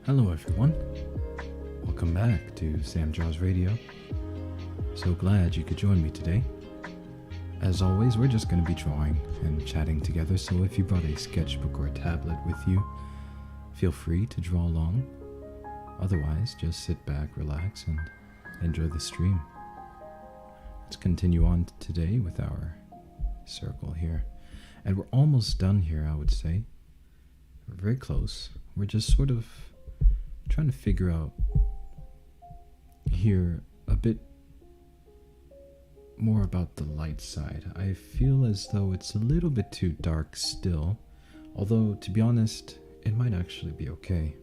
Hello everyone, welcome back to SAYAM DRAWS RADIO. So glad you could join me today. As always, we're just going to be drawing and chatting together, so if you brought a sketchbook or a tablet with you, feel free to draw along. Otherwise, just sit back, relax, and enjoy the stream. Let's continue on today with our circle here. And we're almost done here, I would say. We're very close. We're just sort of trying to figure out here a bit more about the light side. I feel as though it's a little bit too dark still, although to be honest, it might actually be okay.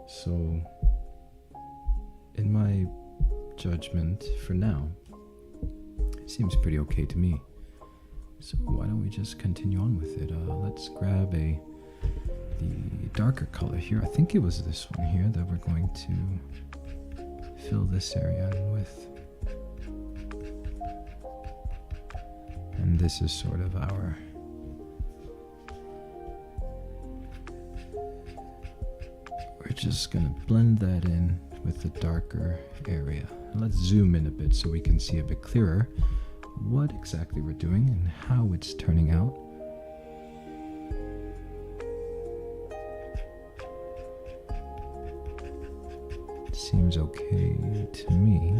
So, in my judgment for now, it seems pretty okay to me. So why don't we just continue on with it? Let's grab the darker color here. I think it was this one here that we're going to fill this area in with. And this is sort of our we're just gonna blend that in with the darker area. And let's zoom in a bit so we can see a bit clearer what exactly we're doing and how it's turning out. It seems okay to me.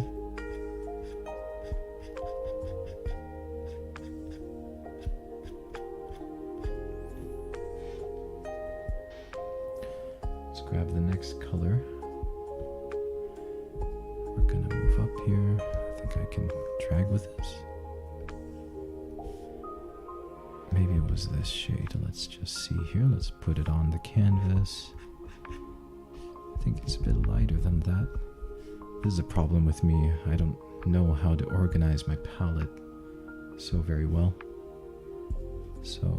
Let's grab the next color. We're gonna move up here. I think I can drag with this. Maybe it was this shade. Let's just see here. Let's put it on the canvas. I think it's a bit lighter than that. This is a problem with me. I don't know how to organize my palette so very well. So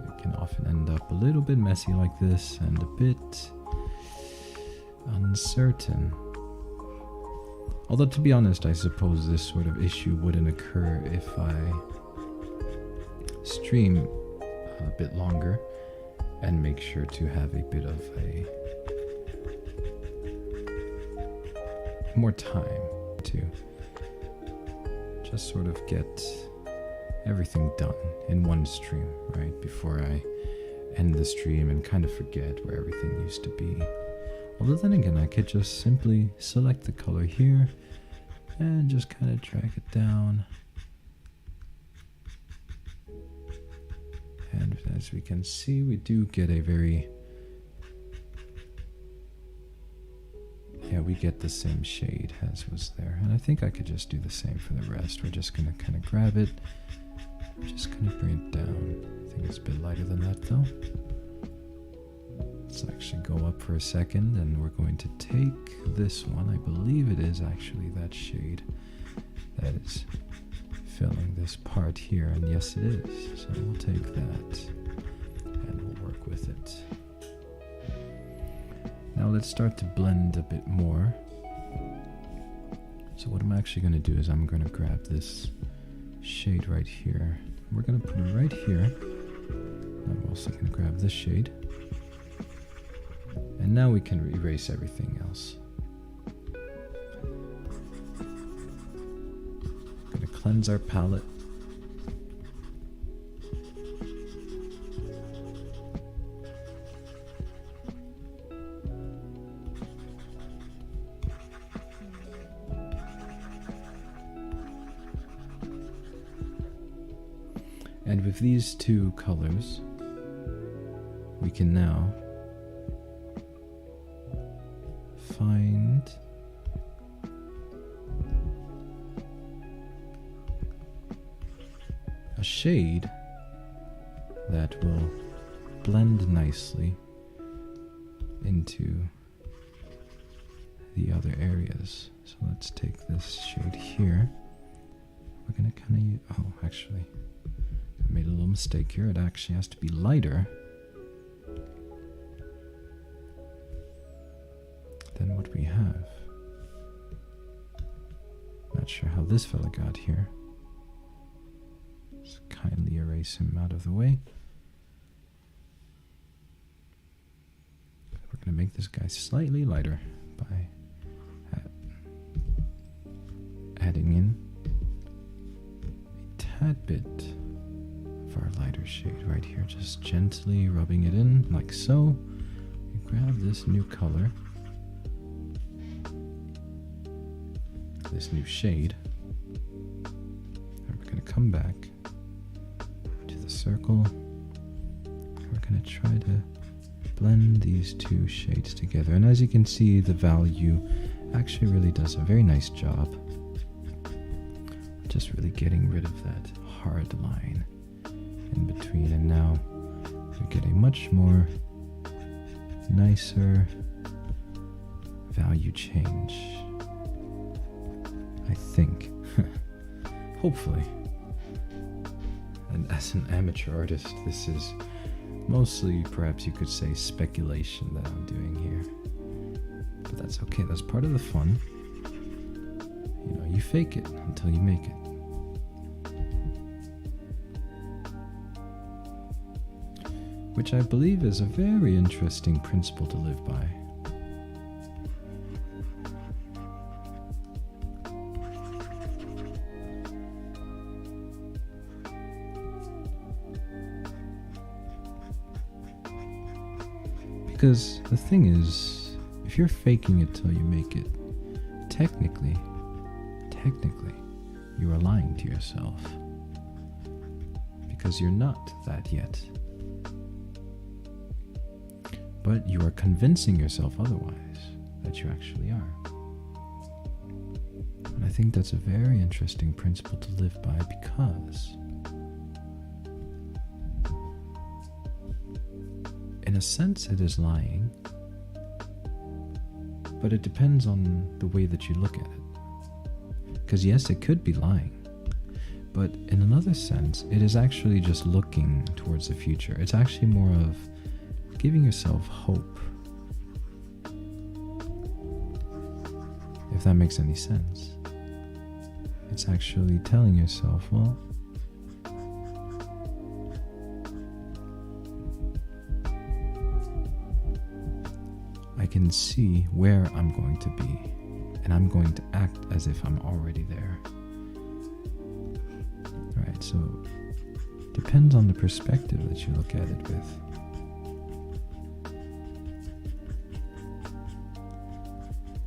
it can often end up a little bit messy like this and a bit uncertain. Although to be honest, I suppose this sort of issue wouldn't occur if I stream a bit longer and make sure to have a bit of a more time to just sort of get everything done in one stream, right? Before I end the stream and kind of forget where everything used to be. Although then again, I could just simply select the color here and just kind of drag it down. And as we can see, we do get a very, we get the same shade as was there. And I think I could just do the same for the rest. We're just going to kind of grab it. I'm just going to bring it down. I think it's a bit lighter than that though. Let's actually go up for a second and we're going to take this one. I believe it is actually that shade that is filling this part here, and yes it is. So we'll take that and we'll work with it. Now let's start to blend a bit more. So what I'm actually going to do is I'm going to grab this shade right here. We're going to put it right here. I'm also going to grab this shade. And now we can erase everything else. Going to cleanse our palette. And with these two colors, we can now find a shade that will blend nicely into the other areas. So let's take this shade here. We're going to kind of, actually, I made a little mistake here. It actually has to be lighter than what we have. Not sure how this fella got here. Just kindly erase him out of the way. going to make this guy slightly lighter by adding in a tad bit of our lighter shade right here, just gently rubbing it in like so. You grab this new color, this new shade, and we're going to come back to the circle. We're going to try to blend these two shades together, and as you can see, the value actually really does a very nice job just really getting rid of that hard line in between, and now we get a much more nicer value change, I think. Hopefully. And as an amateur artist, this is mostly, perhaps you could say, speculation that I'm doing here. But that's okay, that's part of the fun. You know, you fake it until you make it. Which I believe is a very interesting principle to live by. Because the thing is, if you're faking it till you make it, technically, you are lying to yourself. Because you're not that yet. But you are convincing yourself otherwise, that you actually are. And I think that's a very interesting principle to live by, because in a sense it is lying, but it depends on the way that you look at it. Because yes, it could be lying, but in another sense, it is actually just looking towards the future. It's actually more of giving yourself hope, if that makes any sense. It's actually telling yourself, well, I can see where I'm going to be, and I'm going to act as if I'm already there. Right, so it depends on the perspective that you look at it with.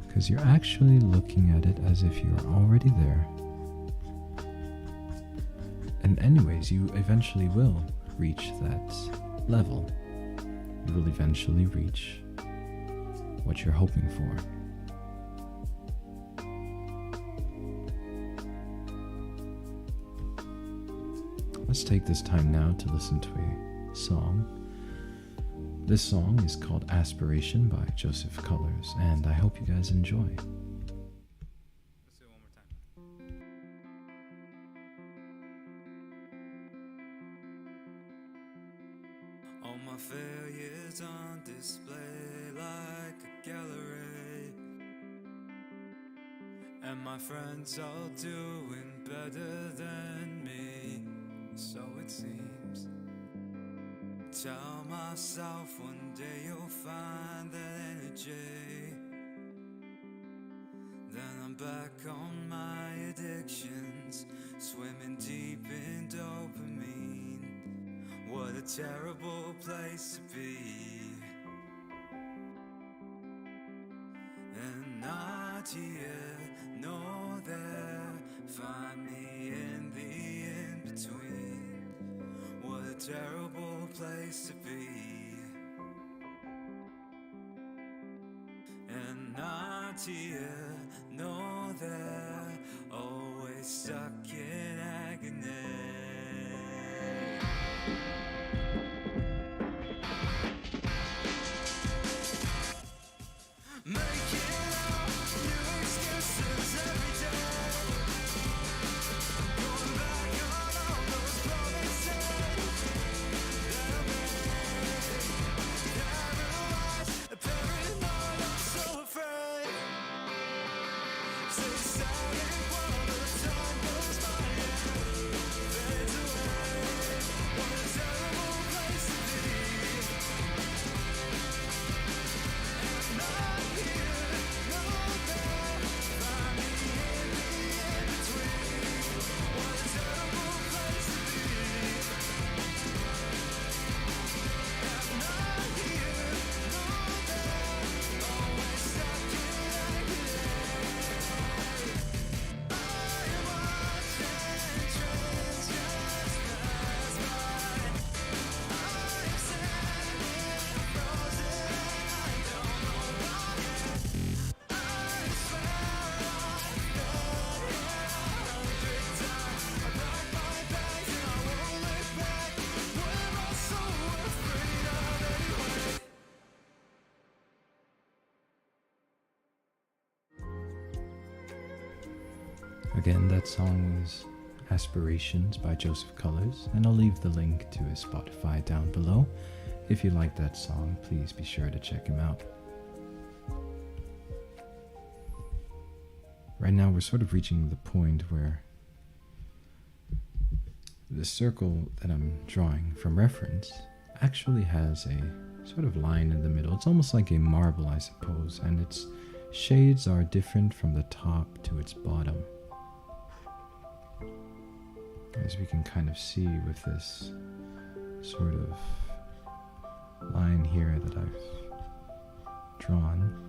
Because you're actually looking at it as if you're already there. And anyways, you eventually will reach that level. You will eventually reach what you're hoping for. Let's take this time now to listen to a song. This song is called Aspiration by Joseph Colors, and I hope you guys enjoy. Let's do it one more time. All my failures on display like a gallery, and my friends all doing better than me, so it seems. Tell myself one day you'll find that energy. Then I'm back on my addictions, swimming deep in dopamine. What a terrible place to be. And not here, nor there, find me in the in-between. What a terrible place to be. And not here, nor there, always stuck in agony. Making up new excuses every day. Going back on all those promises that I made. Paralyzed, paranoid, I'm so afraid. Stay silent while the time goes by and fades away. What a terrible place to be. Again, that song was Aspirations by Joseph Colors, and I'll leave the link to his Spotify down below. If you like that song, please be sure to check him out. Right now we're sort of reaching the point where the circle that I'm drawing from reference actually has a sort of line in the middle. It's almost like a marble, I suppose, and its shades are different from the top to its bottom. As we can kind of see with this sort of line here that I've drawn.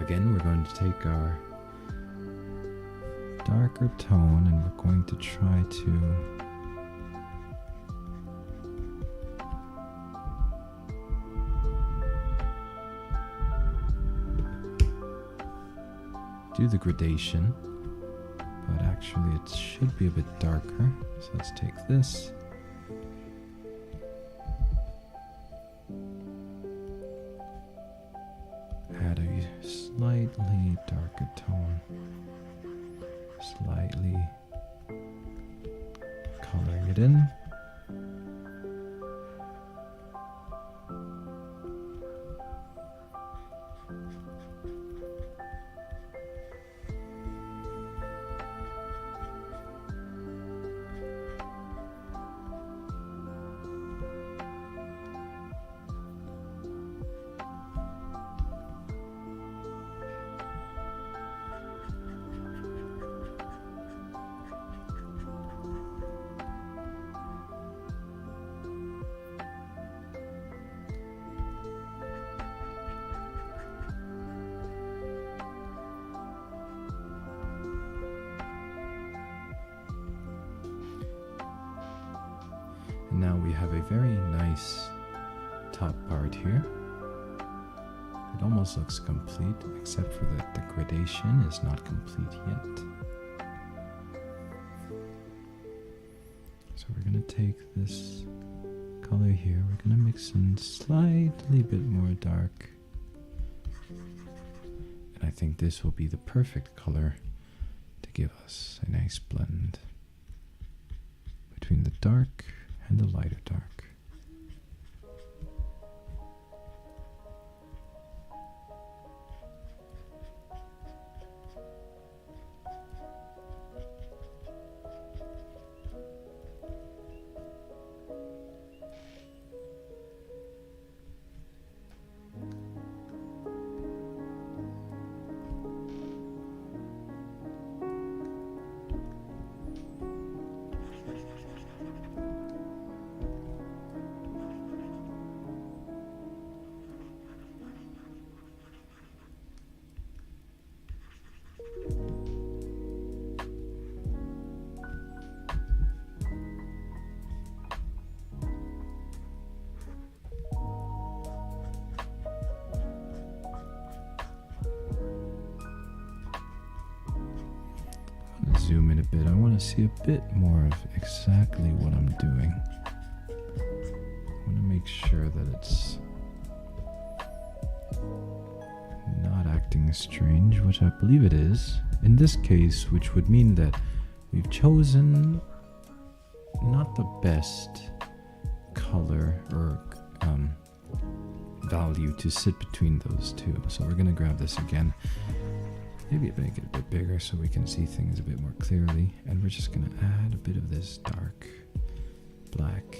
Again, we're going to take our darker tone and we're going to try to do the gradation, but actually it should be a bit darker. So let's take this. Add a slightly darker tone, slightly coloring it in. And now we have a very nice top part here. It almost looks complete, except for that the gradation is not complete yet. So we're going to take this color here, we're going to mix in slightly bit more dark. And I think this will be the perfect color to give us a nice blend between the dark and the lighter dark. Zoom in a bit. I want to see a bit more of exactly what I'm doing. I want to make sure that it's not acting strange, which I believe it is. In this case, which would mean that we've chosen not the best color or value to sit between those two. So we're going to grab this again. Maybe make it a bit bigger so we can see things a bit more clearly. And we're just going to add a bit of this dark black.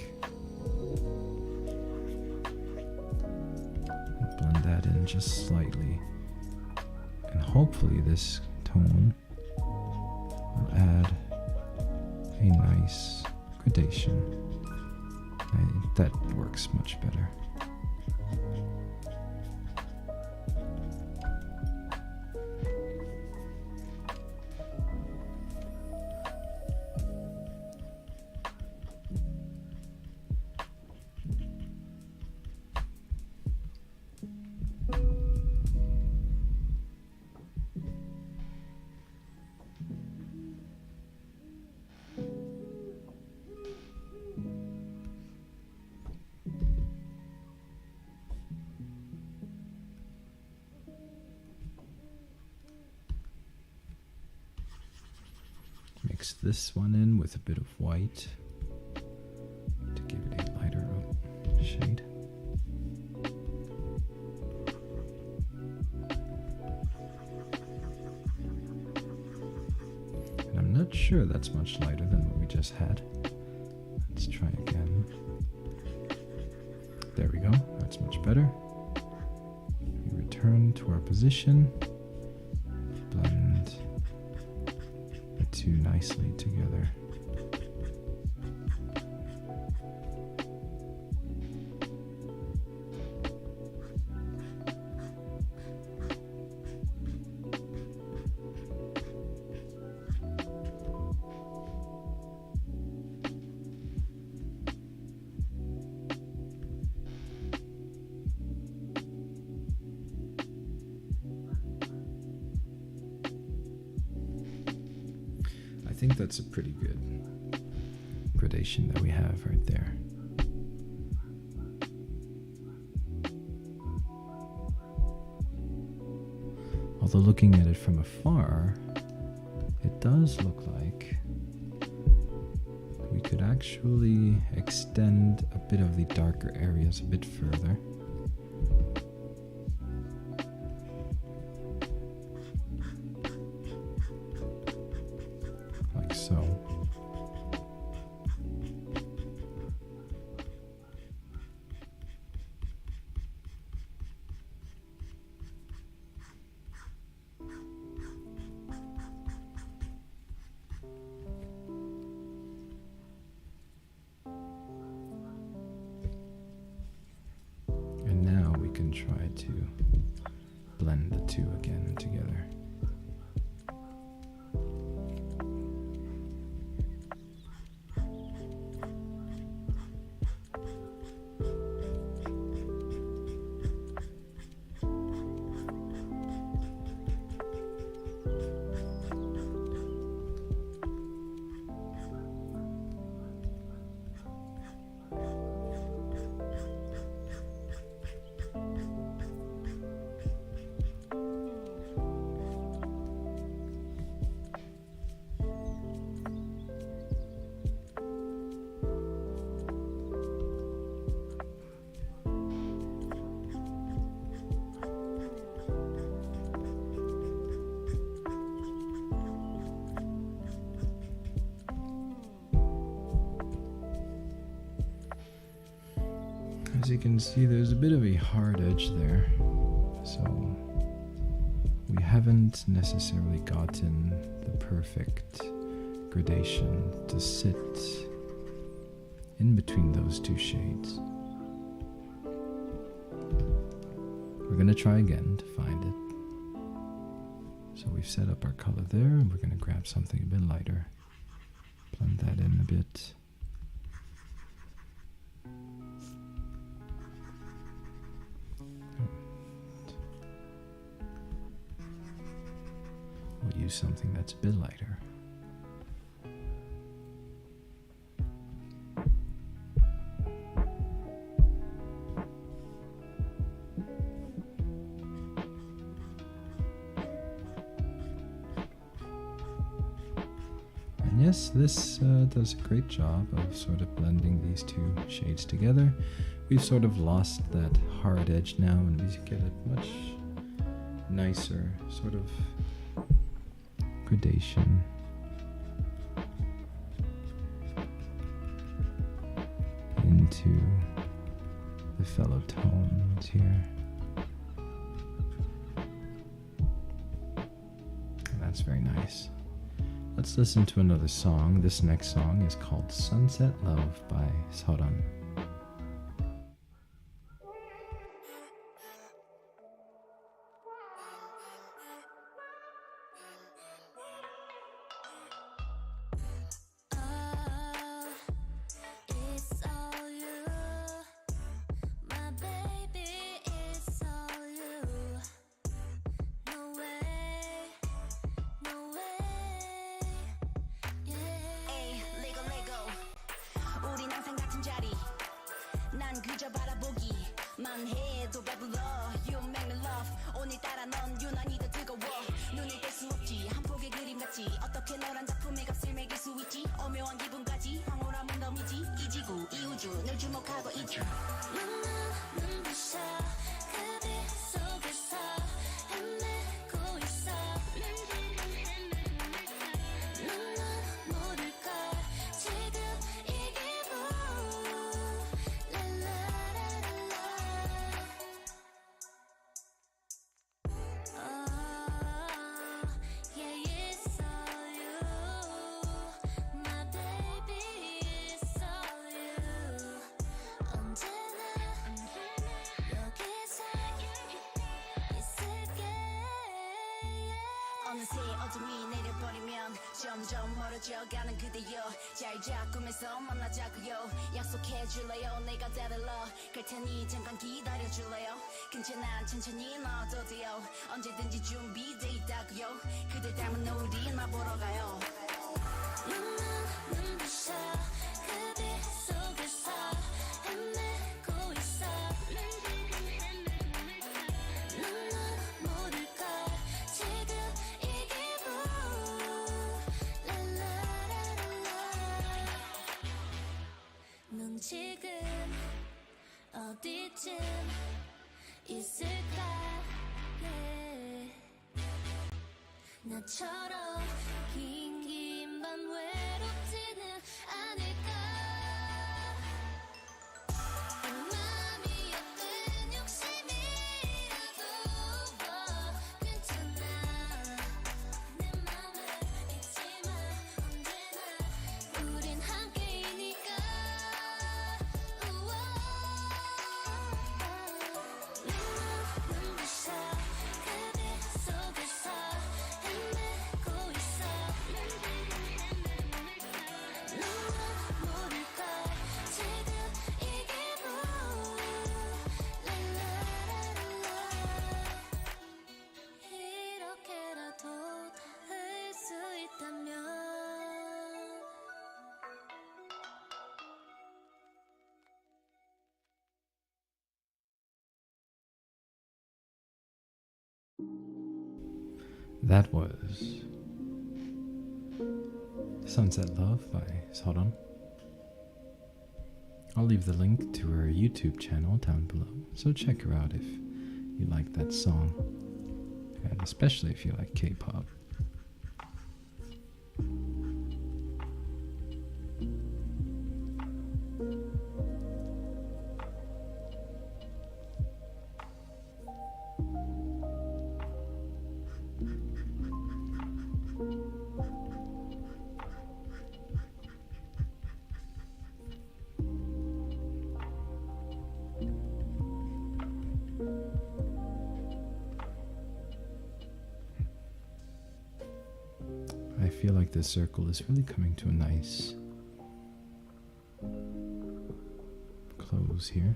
Blend that in just slightly. And hopefully this tone will add a nice gradation. That works much better. Mix this one in with a bit of white to give it a lighter shade. And I'm not sure that's much lighter than what we just had. Let's try again. There we go, that's much better. We return to our position, blend the two nicely together. I think that's a pretty good gradation that we have right there. Although looking at it from afar, it does look like we could actually extend a bit of the darker areas a bit further. Like so. And now we can try to blend the two again together. As you can see, there's a bit of a hard edge there, so we haven't necessarily gotten the perfect gradation to sit in between those two shades. We're going to try again to find it. So we've set up our color there, and we're going to grab something a bit lighter, blend that in a bit. We'll use something that's a bit lighter. And yes, this does a great job of sort of blending these two shades together. We've sort of lost that hard edge now, and we get a much nicer sort of gradation. Into the fellow tones here. And that's very nice. Let's listen to another song. This next song is called Sunset Love by SAYAM. 그저 바라보기만 해도 배불러 You make me love 오늘따라 넌 유난히 더 뜨거워 눈을 뗄 수 없지 한 폭의 그림 같이 어떻게 너란 작품의 값을 어느새 어둠이 내려버리면 점점 멀어져가는 그대여 잘 잡고면서 만나자고요 약속해줄래요 내가 다들러 갈 테니 잠깐 기다려줄래요 괜찮아 천천히 넣어도 돼요 언제든지 준비돼 있다고요 그대 닮은 우리 나 보러 가요 눈은 눈부셔 그대 속에서 헤매고 있어 눈은 모를 걸 지금 이 기분 랄라라랄라 넌 지금 어디쯤 있을까 yeah. 나처럼 긴 밤 외롭지는 않을까 맘이 약간 욕심이라도 괜찮아 내 맘을 잊지마 언제나 우린 함께이니까 눈부셔 그대 속에서 헤매고 있어 눈은 모를 걸 지금 이 기분 랄라라랄라 이렇게라도 닿을 수 있다면 That was Sunset Love by Seolwon. I'll leave the link to her YouTube channel down below, so check her out if you like that song, and especially if you like K-pop. I feel like this circle is really coming to a nice close here.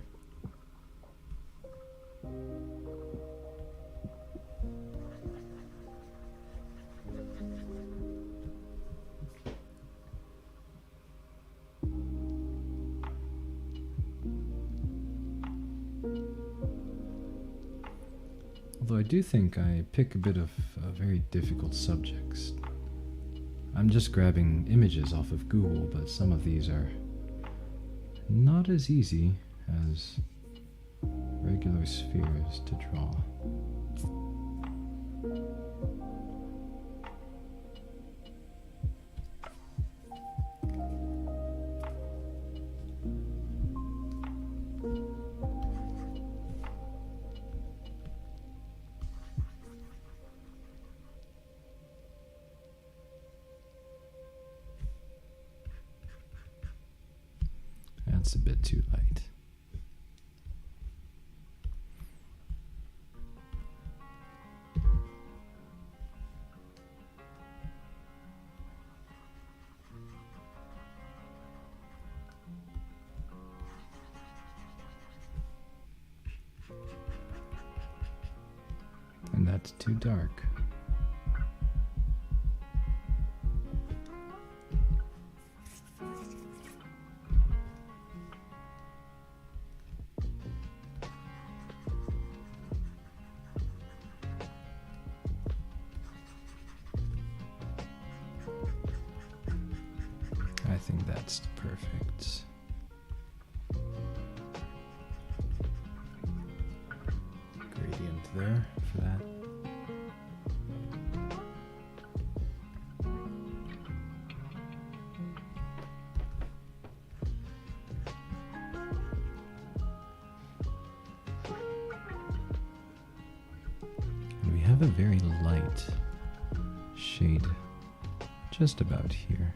Although I do think I pick a bit of very difficult subjects. I'm just grabbing images off of Google, but some of these are not as easy as regular spheres to draw. That's a bit too light. And that's too dark. I think that's perfect. there for that. And we have a very light shade just about here.